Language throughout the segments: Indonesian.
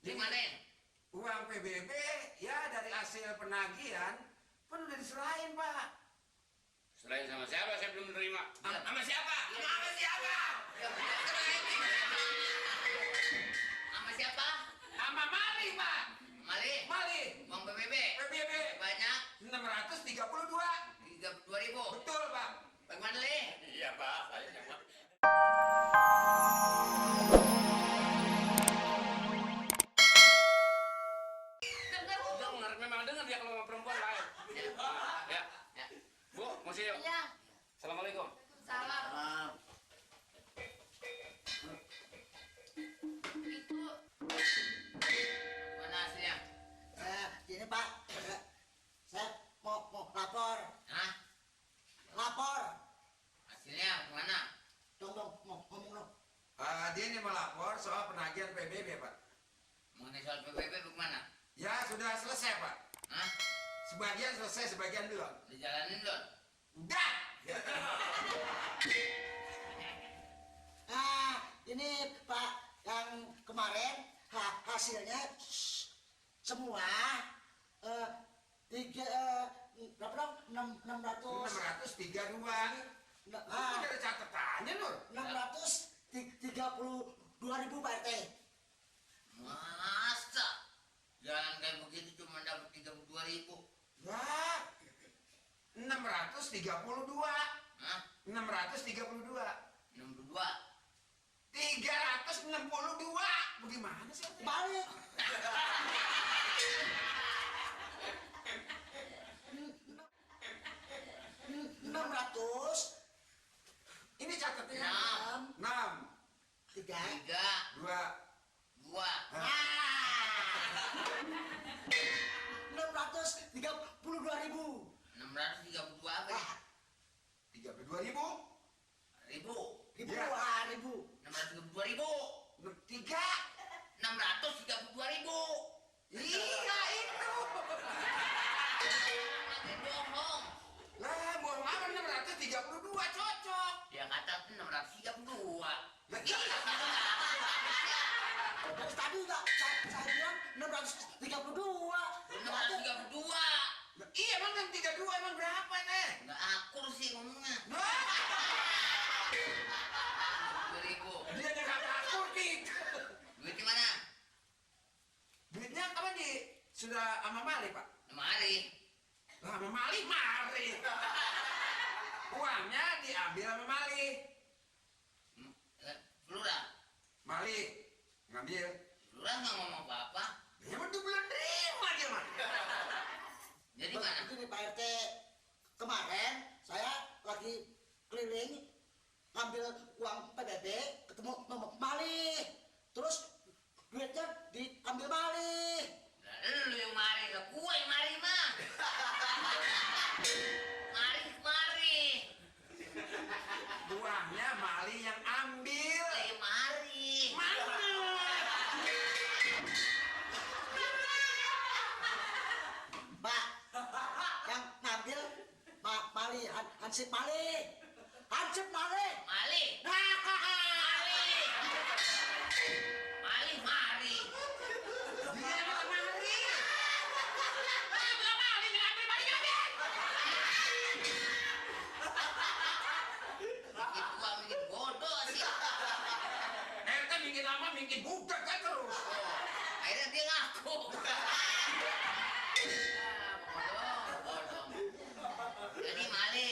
Gimana? Uang PBB ya dari hasil penagihan kan udah diserahin, Pak. Serahin sama siapa? Saya belum menerima. Sama siapa? Sama siapa? Sama siapa? Sama Mali, Pak. Mali. Mali. Uang PBB. PBB Banyak. 632. 32.000. Betul, Pak. Bagaimana, Li? Iya, Pak. Saya Pak. Memang dengar dia kalau sama perempuan lain. Ya. Ya. Bu, mesti yuk. Iya. Assalamualaikum. Salam. Itu Mana hasilnya? Gini Pak, saya mau lapor, Hah? lapor, Hasilnya mana? dong mau ngomong dong. Dia ini melapor soal penagihan PBB, Pak. Mengenai soal PBB bagaimana? Ya, sudah selesai, Pak. Hah? Sebagian selesai, sebagian belum. Dijalanin dong. Udah. Nah, ini Pak yang kemarin hasilnya semua berapa dong? 632. Ah, Ada catatannya, Nur. 632.000 Pak RT. Masa? Jalan kayak begitu cuma dapat 32.000. Ya. 632. Hah? 632. 62. 362. Bagaimana sih? Balik. Enam ratus Ini catatnya. Enam. 6, tiga 3. 2. 2. 632.000. 632 apa ya? 32.000. Ribu. Ribu, Ya. ribu. 632.000. 3. 632.000. Iya itu. Lagi bohong. Lah, bohong apa 632 cocok. Dia kata 632. Lah iya. Dari tadi enggak saya bilang 632. 632. Lah, iya emang 632 emang berapa teh? Nggak akur sih ngomongnya. Nah, 2.000. dia yang kata akur dik. Duitnya mana? Duitnya kapan di sudah sama Mali, Pak? Mari. Lah, sama Mali mari. Uangnya diambil sama Mali. Lurah. Mali ngambil. Lurah nggak ngomong apa-apa. Ya betul belum terima dia mah. Jadi mana? Begini Pak RT, kemarin saya lagi keliling ngambil uang PBB, ketemu Mali, terus duitnya diambil Mali. Lah, lu yang mari, lah gua yang mari mah. Mari. Uangnya Mali yang ambil. Mari. Mana? Pak, yang ngambil Mali, Hansip Mali. Mali. Mali. Mari. Dia yang Mali. Bikin gua bikin bodoh sih. Ente bikin lama bikin budak kan terus. Akhirnya dia ngaku. Bodoh. Jadi Mali.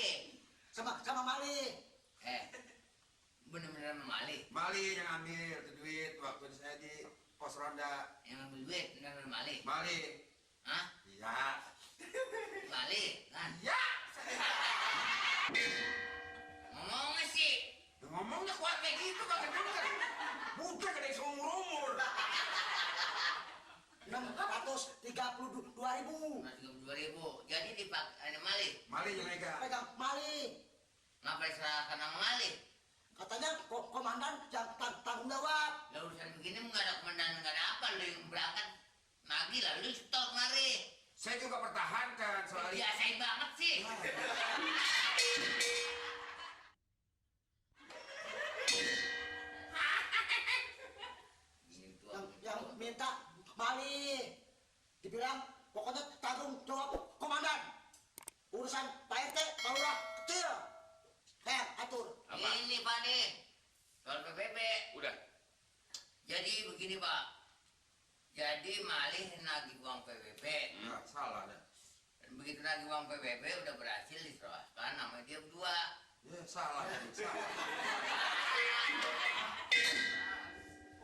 Sama Mali. Bener-bener Mali. Mali yang ambil tuh duit waktu saya di pos ronda. Yang ambil duit bener-bener Mali. Mali. Hah? Iya. Mali kan? Ya. Ngomongnya sih. Ngomongnya kuat kayak gitu kagak denger. Budak ada yang seumur-umur. 632.000. 32.000. Jadi dipakai Mali. Mali yang megang. Pegang Mali. Ngapain serahkan sama Mali? Katanya komandan yang tanggung jawab. Lah urusan begini nggak ada komandan, nggak ada apa. Lu yang berangkat lagi lah, lu stop mari. Saya juga pertahankan soal itu. Biasain banget sih. Yang minta nih. Soal PBB. Udah. Jadi begini Pak. Jadi malih nagih uang PBB. Nggak, salah dah. Dan begitu nagih uang PBB udah berhasil diserahkan nama dia berdua. Ya, salah tadi, salah.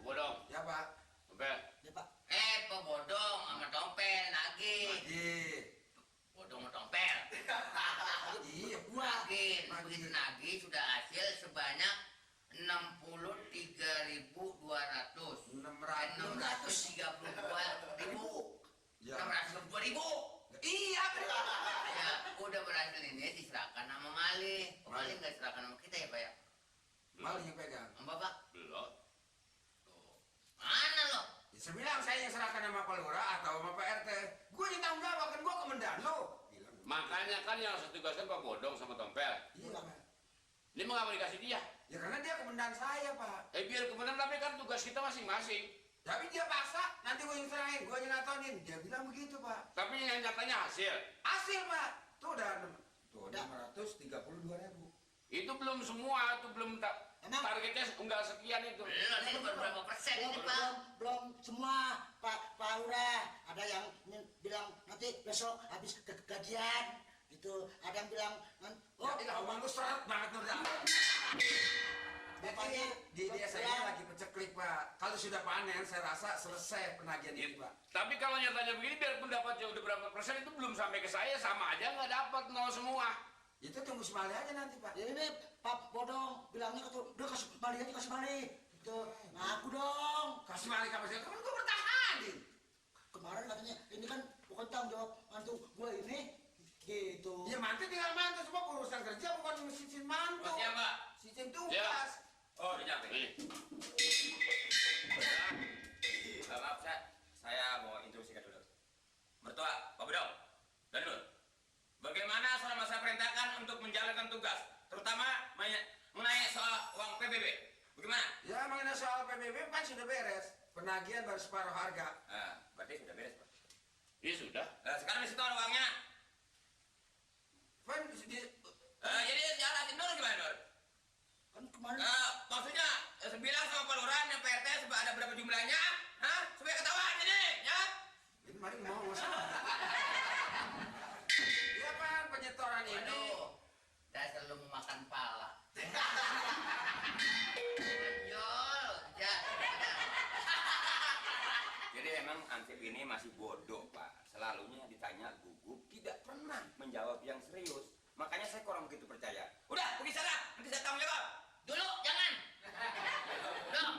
Bodong. Ya, Pak. Tompel. Ya Pak. Pebodong sama tompel nagih. Lagi. Bodong sama tompel. Iya, Nagih. Begitu nagih sudah hasil sebanyak 63.200. 632.000. Ya. 632.000. Iya, benar. Ya, udah berhasil ini diserahkan sama Malih. Malih nggak diserahkan sama kita ya Pak ya? Malah yang pegang. Sama Bapak? Belum. Tuh. Mana lo? Ya, saya bilang saya yang serahkan sama Pak Lurah atau sama Pak RT. Gue yang tanggung jawab, kan gue komandan lo. Bilang. Makanya kan yang harus ditugaskan Pak Bodong sama Tompel. Iya, Pak. Dia mau nggak mau dikasih dia. Ya karena dia komandan saya, Pak. Biar kemudian tapi kan tugas kita masing-masing. Tapi dia paksa, nanti gue yang serahin, gue yang ngatonin. Dia bilang begitu, Pak. Tapi yang nyatanya hasil. Hasil, Pak. Tuh udah 632.000. Itu belum semua, itu belum Emang? targetnya enggak sekian itu. Belum, ini baru berapa persen ini Pak? Belum semua Pak Lurah. Ada yang bilang nanti besok habis gajian gitu. Ada yang bilang Oh, tidak, omong lu seret banget, Nurda. Jadi, di desa ini lagi peceklik, Pak. Kalau sudah panen, saya rasa selesai penagihan ini, Pak. Tapi kalau nyatanya begini, biarpun dapatnya udah berapa persen, itu belum sampai ke saya, sama aja nggak dapat, nol semua. Itu tunggu semali aja nanti, Pak. ya ini Pak Bodong bilangnya udah kasih balik aja kasih balik gitu. Ngaku dong. Kasih mali kapasitas, kan gue bertahanin. Kemarin katanya ini kan bukan tanggung jawab mantu gue ini gitu. Ya mantu tinggal mantu, semua urusan kerja bukan sistem mantu. Mas, ya, Mbak. Sistem tugas. Oh, udah nyampe. Nih. Maaf, saya mau instruksikan dulu. Mertua, Pak Bodong, dan Nur. Bagaimana selama saya perintahkan untuk menjalankan tugas, terutama mengenai soal uang PBB. Bagaimana? Ya mengenai soal PBB kan sudah beres. Penagihan baru separuh harga. Berarti sudah beres, Pak. Iya sudah. Sekarang di situ ada uangnya. Kan Jadi jelasin dulu gimana, Nur? Kan kemarin Maksudnya, bilang sama Pak Lurah dan Pak RT ada berapa jumlahnya, supaya ketahuan ini, ya? ini mari mau masalah. Iya Pak, penyetoran ini. Aduh, dasar lu mau makan pala. Menjol, ya. Jadi emang Ansip ini masih bodoh, Pak. Selalunya ditanya gugup, tidak pernah menjawab yang serius. Makanya saya kurang begitu percaya. Udah, pergi sana, nanti saya tanggung jawab. Dulu, jangan. Dong,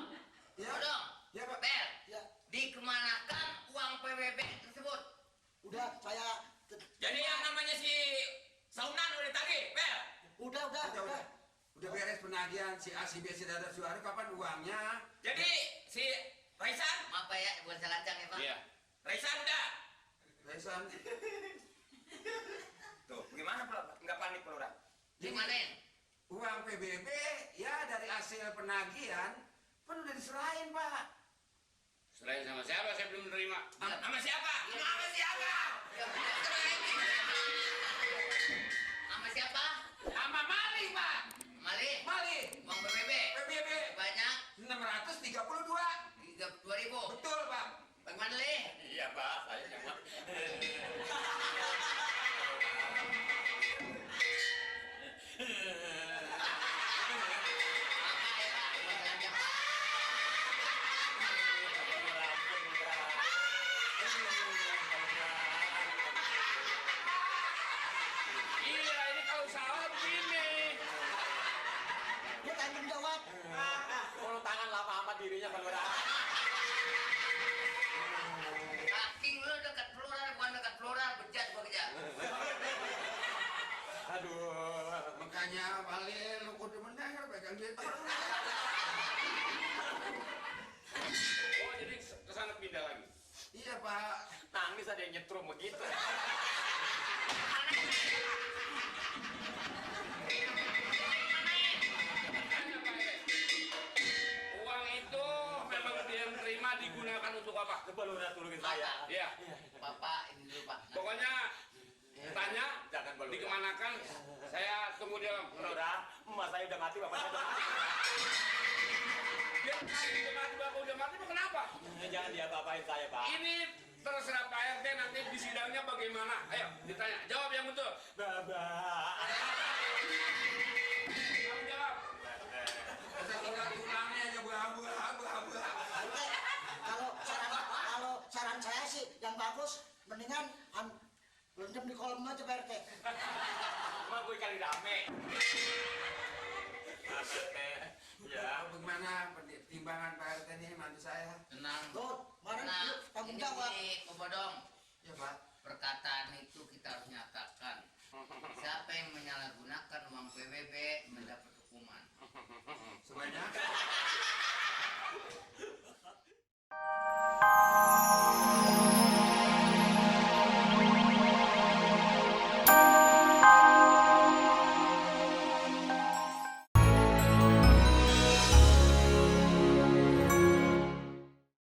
Ya. dong. Ya Pak. Bel, ya dikemanakan uang PBB tersebut? udah saya Jadi yang namanya si Saunan udah ditagih, Bel. udah. Udah beres penagihan si A, si B, si Dada, Suara, kapan uangnya? Jadi si Raisan, Maaf Pak ya, bukan salah lancang ya Pak. Iya. Raisan udah. Resan. Tuh, gimana Pak? Nggak panik Pak Lurah? Dimanen? Uang PBB ya dari hasil penagihan kan udah diserahin, Pak. Selain sama siapa saya belum menerima. Sama siapa? Sama siapa? Ya, bener. Sama siapa? Sama maling, Pak. Malih. Maling. Uang PBB. PBB Banyak 632. 32.000. Betul, Pak. Bagaimana Lih? Iya Pak, saya yang Apa ya Pak? Bukan salah lancang Pak. Iya, ini kalau salah begini. Dia tanggung jawab. Kalau tangan lama-lama dirinya Pak Lurah. Kaking lu dekat pelurah, bukan dekat pelurah, bejat gua kerja. Aduh. Makanya maling lu kudu mendengar pegang duit. Oh, jadi kesana pindah lagi. Iya, Pak. Nangis ada yang nyetrum begitu. Uang itu memang dia menerima digunakan untuk apa? Coba Lurah tolongin saya. Iya. Bapak ini dulu Pak. Pokoknya tanya Jangan Pak Lurah. dikemanakan Saya tunggu di dalam. Udah, emak saya udah mati, bapak saya udah mati. Dia udah mati, bapak udah mati, Pak, kenapa? Jangan diapa-apain saya, Pak. Ini terserah Pak RT nanti di sidangnya bagaimana. Ayo, ditanya. Jawab yang betul. Bapak. Kamu jawab. Kita tinggal tulangnya aja buah. Oke, kalau saran saya sih yang bagus mendingan rendam di kolam aja Pak RT. Emak gue kali rame. Ya. Bagaimana pertimbangan Pak RT ini mantu saya? Tenang. Tuh, kemarin Nah, tanggung ini jawab. begini, Pak Bodong.